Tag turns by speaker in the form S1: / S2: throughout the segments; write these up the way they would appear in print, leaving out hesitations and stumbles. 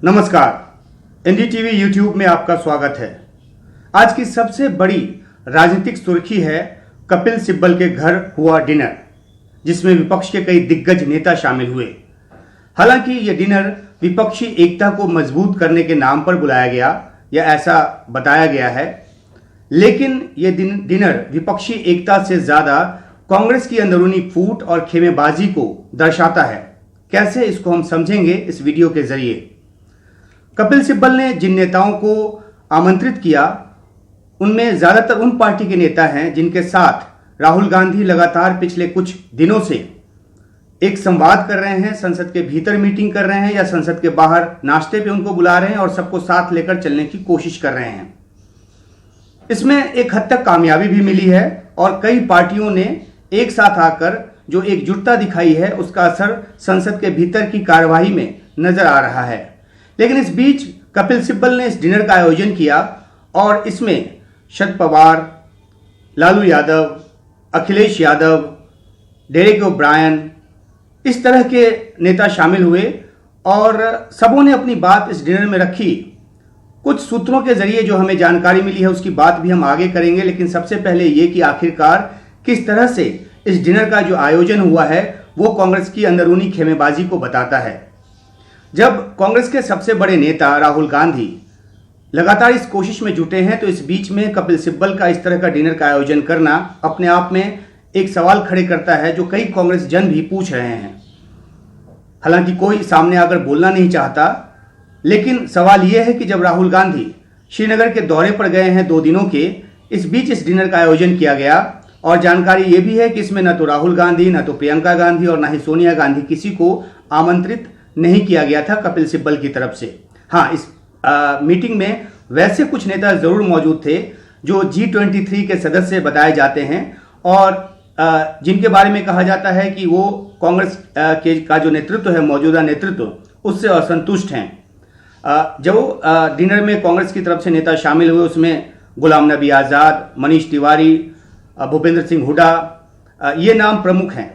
S1: नमस्कार, NDTV YouTube में आपका स्वागत है। आज की सबसे बड़ी राजनीतिक सुर्खी है कपिल सिब्बल के घर हुआ डिनर, जिसमें विपक्ष के कई दिग्गज नेता शामिल हुए। हालांकि यह डिनर विपक्षी एकता को मजबूत करने के नाम पर बुलाया गया या ऐसा बताया गया है, लेकिन यह डिनर विपक्षी एकता से ज्यादा कांग्रेस की अंदरूनी फूट और खेमेबाजी को दर्शाता है। कैसे, इसको हम समझेंगे इस वीडियो के जरिए। कपिल सिब्बल ने जिन नेताओं को आमंत्रित किया उनमें ज्यादातर उन पार्टी के नेता हैं जिनके साथ राहुल गांधी लगातार पिछले कुछ दिनों से एक संवाद कर रहे हैं, संसद के भीतर मीटिंग कर रहे हैं या संसद के बाहर नाश्ते पे उनको बुला रहे हैं और सबको साथ लेकर चलने की कोशिश कर रहे हैं। इसमें एक हद तक कामयाबी भी मिली है और कई पार्टियों ने एक साथ आकर जो एकजुटता दिखाई है उसका असर संसद के भीतर की कार्यवाही में नजर आ रहा है। लेकिन इस बीच कपिल सिब्बल ने इस डिनर का आयोजन किया और इसमें शरद पवार, लालू यादव, अखिलेश यादव, डेरेक ओब्रायन, इस तरह के नेता शामिल हुए और सबों ने अपनी बात इस डिनर में रखी। कुछ सूत्रों के जरिए जो हमें जानकारी मिली है उसकी बात भी हम आगे करेंगे, लेकिन सबसे पहले ये कि आखिरकार किस तरह से इस डिनर का जो आयोजन हुआ है वो कांग्रेस की अंदरूनी खेमेबाजी को बताता है। जब कांग्रेस के सबसे बड़े नेता राहुल गांधी लगातार इस कोशिश में जुटे हैं, तो इस बीच में कपिल सिब्बल का इस तरह का डिनर का आयोजन करना अपने आप में एक सवाल खड़े करता है जो कई कांग्रेस जन भी पूछ रहे हैं। हालांकि कोई सामने आकर बोलना नहीं चाहता, लेकिन सवाल यह है कि जब राहुल गांधी श्रीनगर के दौरे पर गए हैं 2 दिनों के, इस बीच इस डिनर का आयोजन किया गया और जानकारी यह भी है कि इसमें न तो राहुल गांधी, न तो प्रियंका गांधी और न ही सोनिया गांधी किसी को आमंत्रित नहीं किया गया था कपिल सिब्बल की तरफ से। हाँ, इस मीटिंग में वैसे कुछ नेता जरूर मौजूद थे जो G23 के सदस्य बताए जाते हैं और जिनके बारे में कहा जाता है कि वो कांग्रेस का जो नेतृत्व है, मौजूदा नेतृत्व, उससे असंतुष्ट हैं। जो डिनर में कांग्रेस की तरफ से नेता शामिल हुए उसमें गुलाम नबी आज़ाद, मनीष तिवारी, भूपेंद्र सिंह हुड्डा, ये नाम प्रमुख हैं।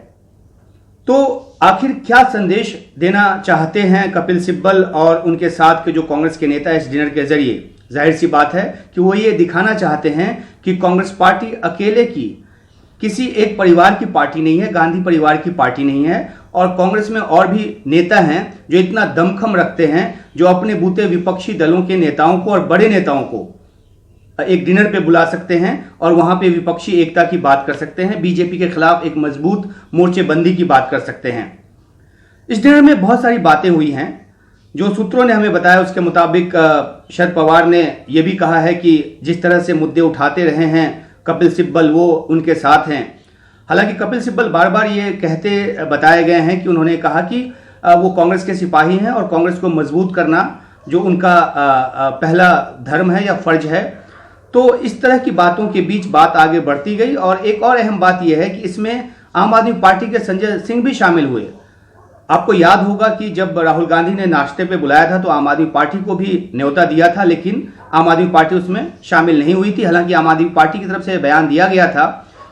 S1: तो आखिर क्या संदेश देना चाहते हैं कपिल सिब्बल और उनके साथ के जो कांग्रेस के नेता इस डिनर के जरिए? जाहिर सी बात है कि वो ये दिखाना चाहते हैं कि कांग्रेस पार्टी अकेले की किसी एक परिवार की पार्टी नहीं है, गांधी परिवार की पार्टी नहीं है, और कांग्रेस में और भी नेता हैं जो इतना दमखम रखते हैं, जो अपने बूते विपक्षी दलों के नेताओं को और बड़े नेताओं को एक डिनर पे बुला सकते हैं और वहां पे विपक्षी एकता की बात कर सकते हैं, बीजेपी के खिलाफ एक मजबूत मोर्चेबंदी की बात कर सकते हैं। इस डिनर में बहुत सारी बातें हुई हैं। जो सूत्रों ने हमें बताया उसके मुताबिक शरद पवार ने यह भी कहा है कि जिस तरह से मुद्दे उठाते रहे हैं कपिल सिब्बल, वो उनके साथ हैं। हालांकि कपिल सिब्बल बार बार ये कहते बताए गए हैं कि उन्होंने कहा कि वो कांग्रेस के सिपाही हैं और कांग्रेस को मजबूत करना जो उनका पहला धर्म है या फर्ज है। तो इस तरह की बातों के बीच बात आगे बढ़ती गई और एक और अहम बात यह है कि इसमें आम आदमी पार्टी के संजय सिंह भी शामिल हुए। आपको याद होगा कि जब राहुल गांधी ने नाश्ते पे बुलाया था तो आम आदमी पार्टी को भी न्योता दिया था, लेकिन आम आदमी पार्टी उसमें शामिल नहीं हुई थी। हालांकि आम आदमी पार्टी की तरफ से बयान दिया गया था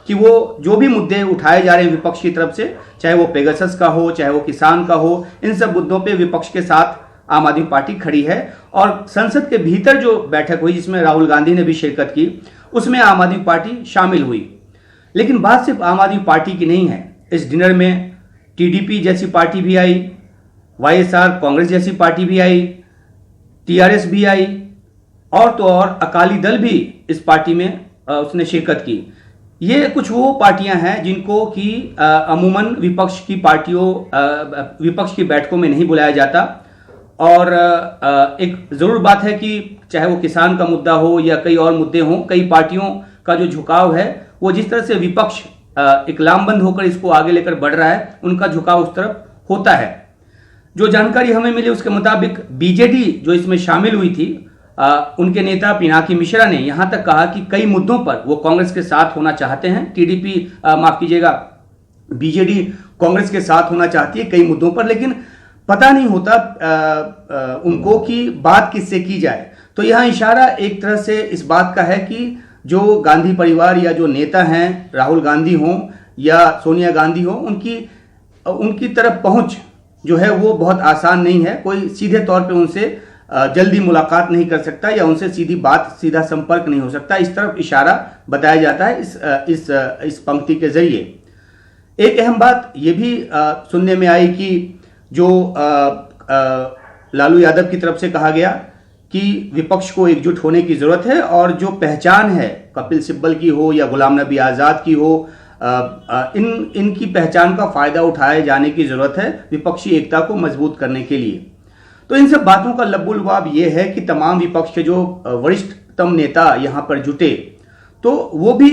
S1: कि वो जो भी मुद्दे उठाए जा रहे हैं विपक्ष की तरफ से, चाहे वो पेगासस का हो, चाहे वो किसान का हो, इन सब मुद्दों पर विपक्ष के साथ आम आदमी पार्टी खड़ी है। और संसद के भीतर जो बैठक हुई जिसमें राहुल गांधी ने भी शिरकत की, उसमें आम आदमी पार्टी शामिल हुई। लेकिन बात सिर्फ आम आदमी पार्टी की नहीं है। इस डिनर में टीडीपी जैसी पार्टी भी आई, वाईएसआर कांग्रेस जैसी पार्टी भी आई, टीआरएस भी आई और तो और अकाली दल भी इस पार्टी में उसने शिरकत की। ये कुछ वो पार्टियां हैं जिनको कि अमूमन विपक्ष की बैठकों में नहीं बुलाया जाता। और एक जरूर बात है कि चाहे वो किसान का मुद्दा हो या कई और मुद्दे हों, कई पार्टियों का जो झुकाव है वो जिस तरह से विपक्ष एक लामबंद होकर इसको आगे लेकर बढ़ रहा है, उनका झुकाव उस तरफ होता है। जो जानकारी हमें मिली उसके मुताबिक बीजेडी जो इसमें शामिल हुई थी, उनके नेता पिनाकी मिश्रा ने यहां तक कहा कि कई मुद्दों पर वो कांग्रेस के साथ होना चाहते हैं। बीजेडी कांग्रेस के साथ होना चाहती है कई मुद्दों पर, लेकिन पता नहीं होता उनको कि बात किससे की जाए। तो यहां इशारा एक तरह से इस बात का है कि जो गांधी परिवार या जो नेता हैं, राहुल गांधी हों या सोनिया गांधी हो, उनकी तरफ पहुंच जो है वो बहुत आसान नहीं है। कोई सीधे तौर पे उनसे जल्दी मुलाकात नहीं कर सकता या उनसे सीधा संपर्क नहीं हो सकता। इस तरफ इशारा बताया जाता है इस पंक्ति के जरिए। एक अहम बात ये भी सुनने में आई कि जो लालू यादव की तरफ से कहा गया कि विपक्ष को एकजुट होने की जरूरत है और जो पहचान है कपिल सिब्बल की हो या गुलाम नबी आजाद की हो, इनकी पहचान का फायदा उठाए जाने की जरूरत है विपक्षी एकता को मजबूत करने के लिए। तो इन सब बातों का लब्बुलुबाब ये है कि तमाम विपक्ष के जो वरिष्ठतम नेता यहां पर जुटे तो वो भी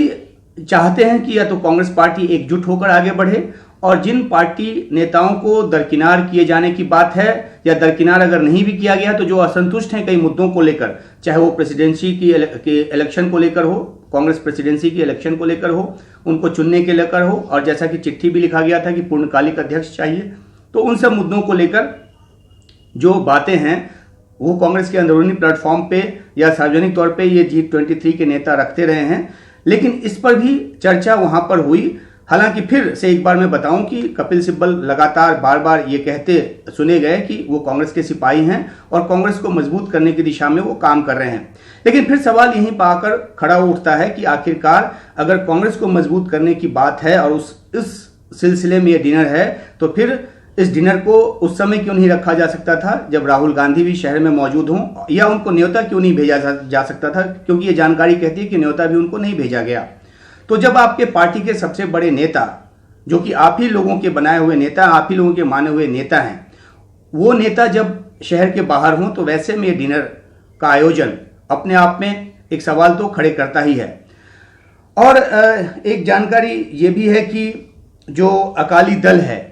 S1: चाहते हैं कि या तो कांग्रेस पार्टी एकजुट होकर आगे बढ़े और जिन पार्टी नेताओं को दरकिनार किए जाने की बात है या दरकिनार अगर नहीं भी किया गया तो जो असंतुष्ट हैं कई मुद्दों को लेकर, चाहे वो प्रेसिडेंसी की इलेक्शन को लेकर हो, कांग्रेस प्रेसिडेंसी की इलेक्शन को लेकर हो, उनको चुनने के लेकर हो, और जैसा कि चिट्ठी भी लिखा गया था कि पूर्णकालिक अध्यक्ष चाहिए, तो उन सब मुद्दों को लेकर जो बातें हैं वो कांग्रेस के अंदरूनी प्लेटफॉर्म पे या सार्वजनिक तौर पे ये G23 के नेता रखते रहे हैं, लेकिन इस पर भी चर्चा वहां पर हुई। हालांकि फिर से एक बार मैं बताऊं कि कपिल सिब्बल लगातार बार बार ये कहते सुने गए कि वो कांग्रेस के सिपाही हैं और कांग्रेस को मजबूत करने की दिशा में वो काम कर रहे हैं। लेकिन फिर सवाल यहीं पर आकर खड़ा उठता है कि आखिरकार अगर कांग्रेस को मजबूत करने की बात है और इस सिलसिले में ये डिनर है तो फिर इस डिनर को उस समय क्यों नहीं रखा जा सकता था जब राहुल गांधी भी शहर में मौजूद हों, या उनको न्योता क्यों नहीं भेजा जा सकता था, क्योंकि ये जानकारी कहती है कि न्योता भी उनको नहीं भेजा गया। तो जब आपके पार्टी के सबसे बड़े नेता, जो कि आप ही लोगों के बनाए हुए नेता, आप ही लोगों के माने हुए नेता हैं, वो नेता जब शहर के बाहर हों तो वैसे में ये डिनर का आयोजन अपने आप में एक सवाल तो खड़े करता ही है। और एक जानकारी ये भी है कि जो अकाली दल है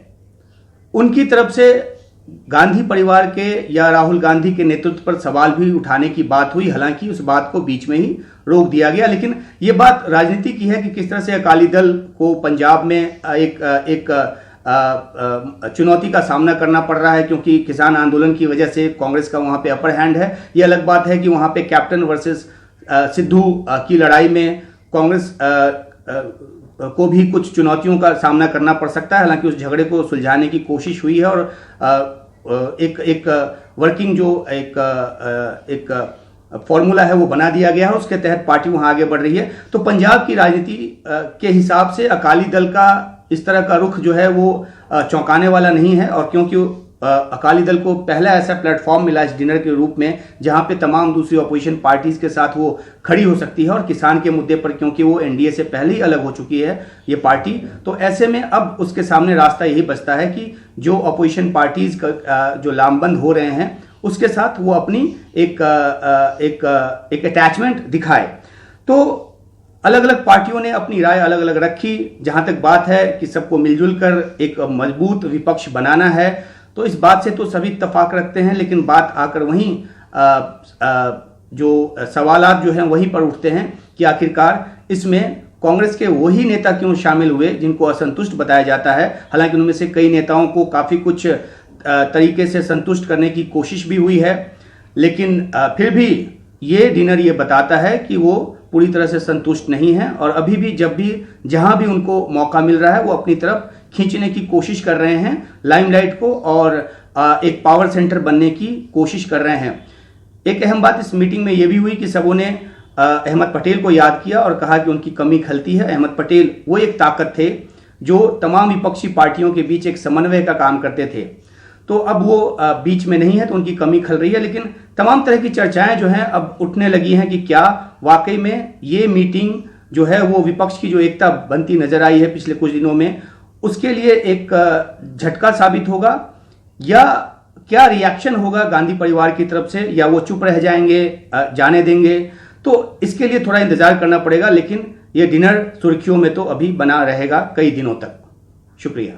S1: उनकी तरफ से गांधी परिवार के या राहुल गांधी के नेतृत्व पर सवाल भी उठाने की बात हुई। हालांकि उस बात को बीच में ही रोक दिया गया, लेकिन ये बात राजनीति की है कि किस तरह से अकाली दल को पंजाब में एक चुनौती का सामना करना पड़ रहा है, क्योंकि किसान आंदोलन की वजह से कांग्रेस का वहां पे अपर हैंड है। ये अलग बात है कि वहां पे कैप्टन वर्सेस सिद्धू की लड़ाई में कांग्रेस को भी कुछ चुनौतियों का सामना करना पड़ सकता है। हालांकि उस झगड़े को सुलझाने की कोशिश हुई है और एक वर्किंग जो एक फॉर्मूला है वो बना दिया गया है, उसके तहत पार्टी वहां आगे बढ़ रही है। तो पंजाब की राजनीति के हिसाब से अकाली दल का इस तरह का रुख जो है वो चौंकाने वाला नहीं है, और क्योंकि अकाली दल को पहला ऐसा प्लेटफॉर्म मिला इस डिनर के रूप में जहां पे तमाम दूसरी अपोजिशन पार्टीज के साथ वो खड़ी हो सकती है, और किसान के मुद्दे पर क्योंकि वो एनडीए से पहले ही अलग हो चुकी है ये पार्टी, तो ऐसे में अब उसके सामने रास्ता यही बचता है कि जो अपोजिशन पार्टीज जो लामबंद हो रहे हैं उसके साथ वो अपनी एक अटैचमेंट दिखाए। तो अलग अलग पार्टियों ने अपनी राय अलग अलग रखी। जहां तक बात है कि सबको मिलजुल कर एक मजबूत विपक्ष बनाना है, तो इस बात से तो सभी इत्तेफाक रखते हैं, लेकिन बात आकर वहीं जो सवालात जो हैं वहीं पर उठते हैं कि आखिरकार इसमें कांग्रेस के वही नेता क्यों शामिल हुए जिनको असंतुष्ट बताया जाता है। हालांकि उनमें से कई नेताओं को काफी कुछ तरीके से संतुष्ट करने की कोशिश भी हुई है, लेकिन फिर भी ये डिनर ये बताता है कि वो पूरी तरह से संतुष्ट नहीं है, और अभी भी जब भी जहां भी उनको मौका मिल रहा है वो अपनी तरफ खींचने की कोशिश कर रहे हैं लाइमलाइट को, और एक पावर सेंटर बनने की कोशिश कर रहे हैं। एक अहम बात इस मीटिंग में यह भी हुई कि सबों ने अहमद पटेल को याद किया और कहा कि उनकी कमी खलती है। अहमद पटेल वो एक ताकत थे जो तमाम विपक्षी पार्टियों के बीच एक समन्वय का काम करते थे, तो अब वो बीच में नहीं है तो उनकी कमी खल रही है। लेकिन तमाम तरह की चर्चाएं जो हैं अब उठने लगी हैं कि क्या वाकई में ये मीटिंग जो है वो विपक्ष की जो एकता बनती नजर आई है पिछले कुछ दिनों में उसके लिए एक झटका साबित होगा, या क्या रिएक्शन होगा गांधी परिवार की तरफ से, या वो चुप रह जाएंगे, जाने देंगे। तो इसके लिए थोड़ा इंतजार करना पड़ेगा, लेकिन ये डिनर सुर्खियों में तो अभी बना रहेगा कई दिनों तक। शुक्रिया।